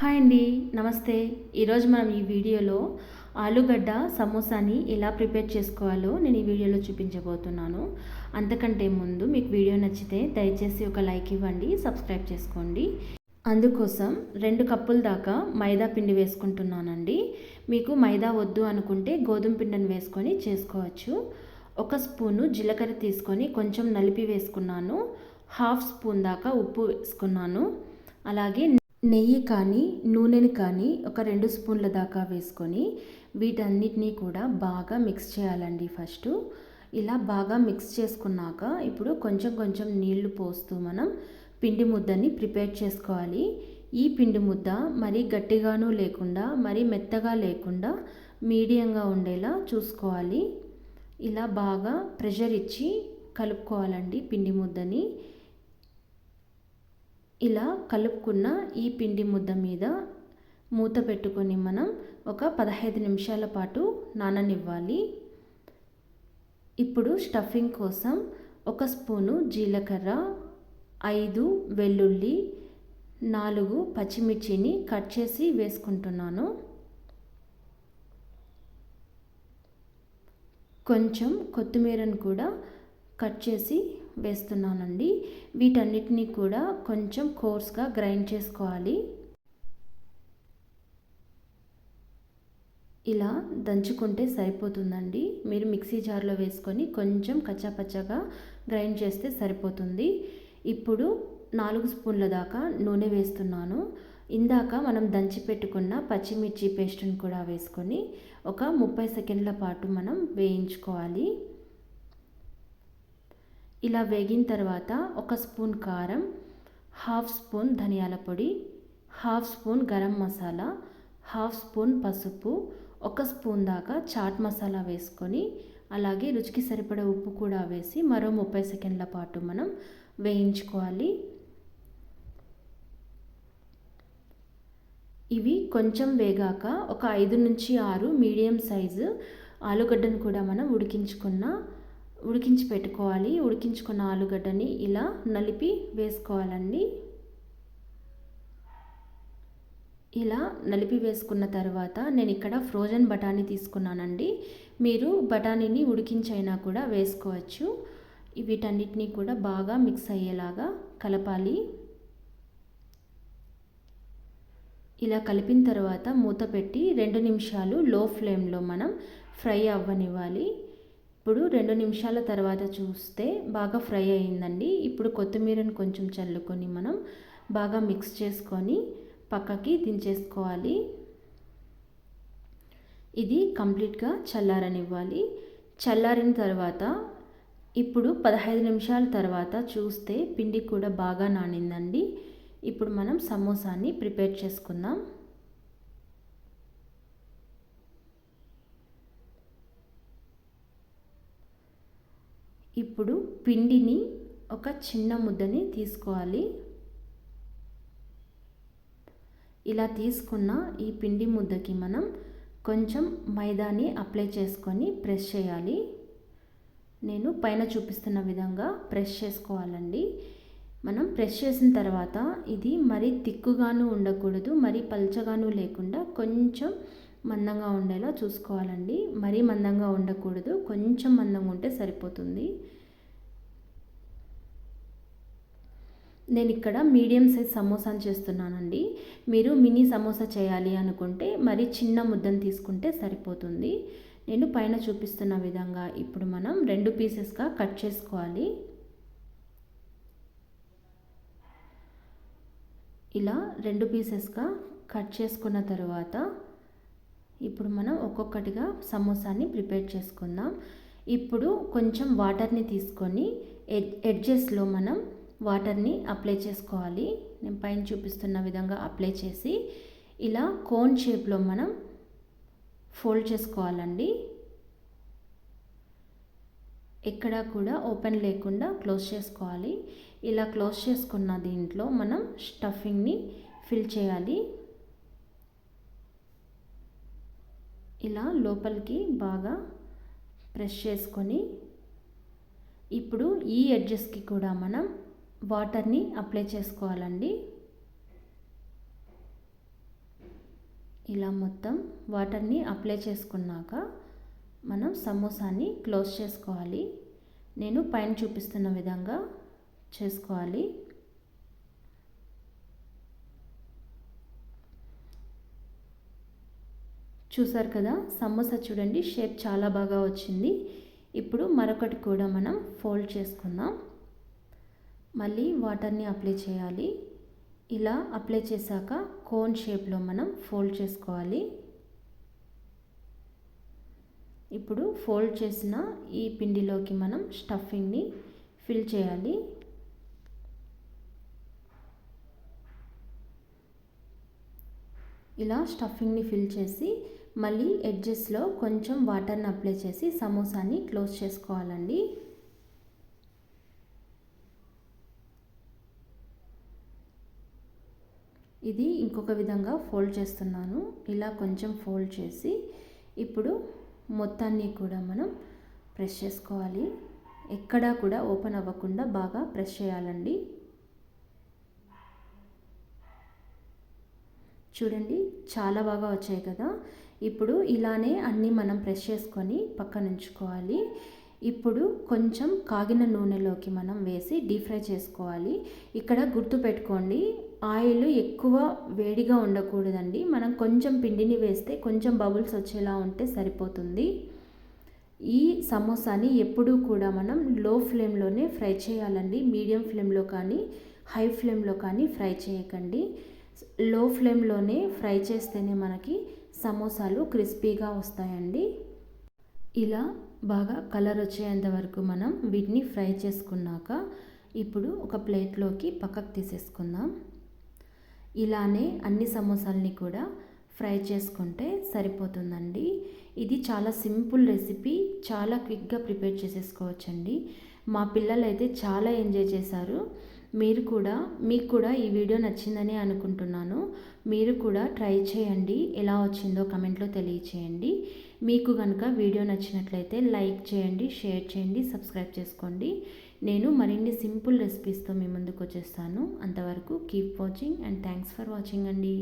Hi అండి, నమస్తే. ఈరోజు మనం ఈ వీడియోలో ఆలుగడ్డ సమోసాని ఎలా ప్రిపేర్ చేసుకోవాలో నేను ఈ వీడియోలో చూపించబోతున్నాను. అంతకంటే ముందు మీకు వీడియో నచ్చితే దయచేసి ఒక లైక్ ఇవ్వండి, సబ్స్క్రైబ్ చేసుకోండి. అందుకోసం 2 కప్పుల దాకా మైదా పిండి వేసుకుంటున్నానండి. మీకు మైదా వద్దు అనుకుంటే గోధుమ పిండిని వేసుకొని చేసుకోవచ్చు. 1 స్పూను జీలకర్ర తీసుకొని కొంచెం నలిపి వేసుకున్నాను. 1/2 స్పూన్ దాకా ఉప్పు వేసుకున్నాను. అలాగే నెయ్యి కానీ నూనెని కానీ ఒక 2 స్పూన్ల దాకా వేసుకొని వీటన్నిటినీ కూడా బాగా మిక్స్ చేయాలండి. ఫస్ట్ ఇలా బాగా మిక్స్ చేసుకున్నాక ఇప్పుడు కొంచెం కొంచెం నీళ్లు పోస్తూ మనం పిండి ముద్దని ప్రిపేర్ చేసుకోవాలి. ఈ పిండి ముద్ద మరీ గట్టిగాను లేకుండా మరీ మెత్తగా లేకుండా మీడియంగా ఉండేలా చూసుకోవాలి. ఇలా బాగా ప్రెషర్ ఇచ్చి కలుపుకోవాలండి పిండి ముద్దని. ఇలా కలుపుకున్న ఈ పిండి ముద్ద మీద మూత పెట్టుకొని మనం ఒక 15 నిమిషాల పాటు నాననివ్వాలి. ఇప్పుడు స్టఫింగ్ కోసం 1 స్పూను జీలకర్ర, 5 వెల్లుల్లి, 4 పచ్చిమిర్చిని కట్ చేసి వేసుకుంటున్నాను. కొంచెం కొత్తిమీరను కూడా కట్ చేసి వేస్తున్నానండి. వీటన్నిటిని కూడా కొంచెం కోర్స్గా గ్రైండ్ చేసుకోవాలి. ఇలా దంచుకుంటే సరిపోతుందండి. మీరు మిక్సీ జార్లో వేసుకొని కొంచెం కచ్చాపచ్చాగా గ్రైండ్ చేస్తే సరిపోతుంది. ఇప్పుడు 4 స్పూన్ల దాకా నూనె వేస్తున్నాను. ఇందాక మనం దంచి పెట్టుకున్న పచ్చిమిర్చి పేస్ట్ని కూడా వేసుకొని ఒక 30 సెకండ్ల పాటు మనం వేయించుకోవాలి. ఇలా వేగిన తర్వాత 1 స్పూన్ కారం, 1/2 స్పూన్ ధనియాల పొడి, 1/2 స్పూన్ గరం మసాలా, 1/2 స్పూన్ పసుపు, 1 స్పూన్ దాకా చాట్ మసాలా వేసుకొని అలాగే రుచికి సరిపడా ఉప్పు కూడా వేసి మరో 30 సెకండ్ల పాటు మనం వేయించుకోవాలి. ఇవి కొంచెం వేగాక ఒక 5 నుంచి 6 మీడియం సైజు ఆలుగడ్డను కూడా మనం ఉడికించి పెట్టుకోవాలి. ఉడికించుకున్న ఆలుగడ్డని ఇలా నలిపి వేసుకోవాలండి. ఇలా నలిపి వేసుకున్న తర్వాత నేను ఇక్కడ ఫ్రోజన్ బఠానీ తీసుకున్నానండి. మీరు బఠానీని ఉడికించైనా కూడా వేసుకోవచ్చు. వీటన్నిటినీ కూడా బాగా మిక్స్ అయ్యేలాగా కలపాలి. ఇలా కలిపిన తర్వాత మూత పెట్టి 2 నిమిషాలు లో ఫ్లేమ్లో మనం ఫ్రై అవ్వనివ్వాలి. ఇప్పుడు 2 నిమిషాల తర్వాత చూస్తే బాగా ఫ్రై అయిందండి. ఇప్పుడు కొత్తిమీరను కొంచెం చల్లుకొని మనం బాగా మిక్స్ చేసుకొని పక్కకి దించేసుకోవాలి. ఇది కంప్లీట్గా చల్లారనివ్వాలి. చల్లారిన తర్వాత ఇప్పుడు 15 నిమిషాల తర్వాత చూస్తే పిండి కూడా బాగా నానిందండి. ఇప్పుడు మనం సమోసాని ప్రిపేర్ చేసుకుందాం. ఇప్పుడు పిండిని ఒక చిన్న ముద్దని తీసుకోవాలి. ఇలా తీసుకున్న ఈ పిండి ముద్దకి మనం కొంచెం మైదాని అప్లై చేసుకొని ప్రెస్ చేయాలి. నేను పైన చూపిస్తున్న విధంగా ప్రెస్ చేసుకోవాలండి. మనం ప్రెస్ చేసిన తర్వాత ఇది మరీ తిక్కుగాను ఉండకూడదు, మరీ పల్చగాను లేకుండా కొంచెం మందంగా ఉండేలా చూసుకోవాలండి. మరీ మందంగా ఉండకూడదు, కొంచెం మందంగా ఉంటే సరిపోతుంది. నేను ఇక్కడ మీడియం సైజ్ సమోసాని చేస్తున్నానండి. మీరు మినీ సమోసా చేయాలి అనుకుంటే మరి చిన్న ముద్దను తీసుకుంటే సరిపోతుంది. నేను పైన చూపిస్తున్న విధంగా ఇప్పుడు మనం 2 పీసెస్గా కట్ చేసుకోవాలి. ఇలా 2 పీసెస్గా కట్ చేసుకున్న తర్వాత ఇప్పుడు మనం ఒక్కొక్కటిగా సమోసాని ప్రిపేర్ చేసుకుందాం. ఇప్పుడు కొంచెం వాటర్ని తీసుకొని ఎడ్జెస్లో మనం వాటర్ని అప్లై చేసుకోవాలి. నేను పైన చూపిస్తున్న విధంగా అప్లై చేసి ఇలా కోన్ షేప్లో మనం ఫోల్డ్ చేసుకోవాలండి. ఎక్కడా కూడా ఓపెన్ లేకుండా క్లోజ్ చేసుకోవాలి. ఇలా క్లోజ్ చేసుకున్న దీంట్లో మనం స్టఫింగ్ని ఫిల్ చేయాలి. ఇలా లోపలికి బాగా ప్రెస్ చేసుకొని ఇప్పుడు ఈ ఎడ్జెస్కి కూడా మనం వాటర్ని అప్లై చేసుకోవాలండి. ఇలా మొత్తం వాటర్ని అప్లై చేసుకున్నాక మనం సమోసాని క్లోజ్ చేసుకోవాలి. నేను పైన చూపిస్తున్న విధంగా చేసుకోవాలి. చూసారు కదా, సమోసా చూడండి షేప్ చాలా బాగా వచ్చింది. ఇప్పుడు మరొకటి కూడా మనం ఫోల్డ్ చేసుకుందాం. మళ్ళీ వాటర్ని అప్లై చేయాలి. ఇలా అప్లై చేశాక కోన్ షేప్లో మనం ఫోల్డ్ చేసుకోవాలి. ఇప్పుడు ఫోల్డ్ చేసిన ఈ పిండిలోకి మనం స్టఫింగ్ని ఫిల్ చేయాలి. ఇలా స్టఫింగ్ని ఫిల్ చేసి మళ్ళీ ఎడ్జెస్లో కొంచెం వాటర్ని అప్లై చేసి సమోసాని క్లోజ్ చేసుకోవాలండి. ఇది ఇంకొక విధంగా ఫోల్డ్ చేస్తున్నాను. ఇలా కొంచెం ఫోల్డ్ చేసి ఇప్పుడు మొత్తాన్ని కూడా మనం ప్రెస్ చేసుకోవాలి. ఎక్కడా కూడా ఓపెన్ అవ్వకుండా బాగా ప్రెస్ చేయాలండి. చూడండి చాలా బాగా వచ్చాయి కదా. ఇప్పుడు ఇలానే అన్నీ మనం ప్రెస్ చేసుకొని పక్కన ఉంచుకోవాలి. ఇప్పుడు కొంచెం కాగిన నూనెలోకి మనం వేసి డీప్ ఫ్రై చేసుకోవాలి. ఇక్కడ గుర్తుపెట్టుకోండి, ఆయిల్ ఎక్కువ వేడిగా ఉండకూడదండి. మనం కొంచెం పిండిని వేస్తే కొంచెం బబుల్స్ వచ్చేలా ఉంటే సరిపోతుంది. ఈ సమోసాని ఎప్పుడూ కూడా మనం లో ఫ్లేమ్లోనే ఫ్రై చేయాలండి. మీడియం ఫ్లేమ్లో కానీ హై ఫ్లేమ్లో కానీ ఫ్రై చేయకండి. లో ఫ్లేమ్లోనే ఫ్రై చేస్తేనే మనకి సమోసాలు క్రిస్పీగా వస్తాయండి. ఇలా బాగా కలర్ వచ్చేంత వరకు మనం వీటిని ఫ్రై చేసుకున్నాక ఇప్పుడు ఒక ప్లేట్లోకి పక్కకు తీసేసుకుందాం. ఇలానే అన్ని సమోసాలని కూడా ఫ్రై చేసుకుంటే సరిపోతుందండి. ఇది చాలా సింపుల్ రెసిపీ, చాలా క్విక్గా ప్రిపేర్ చేసేసుకోవచ్చండి. మా పిల్లలు అయితే చాలా ఎంజాయ్ చేశారు. మీకు కూడా ఈ వీడియో నచ్చిందని అనుకుంటున్నాను. మీరు కూడా ట్రై చేయండి. ఎలా వచ్చిందో కమెంట్లో తెలియచేయండి. మీకు కనుక వీడియో నచ్చినట్లయితే లైక్ చేయండి, షేర్ చేయండి, సబ్స్క్రైబ్ చేసుకోండి. నేను మరిన్ని సింపుల్ రెసిపీస్తో మీ ముందుకు వచ్చేస్తాను. అంతవరకు keep watching and thanks for watching అండి.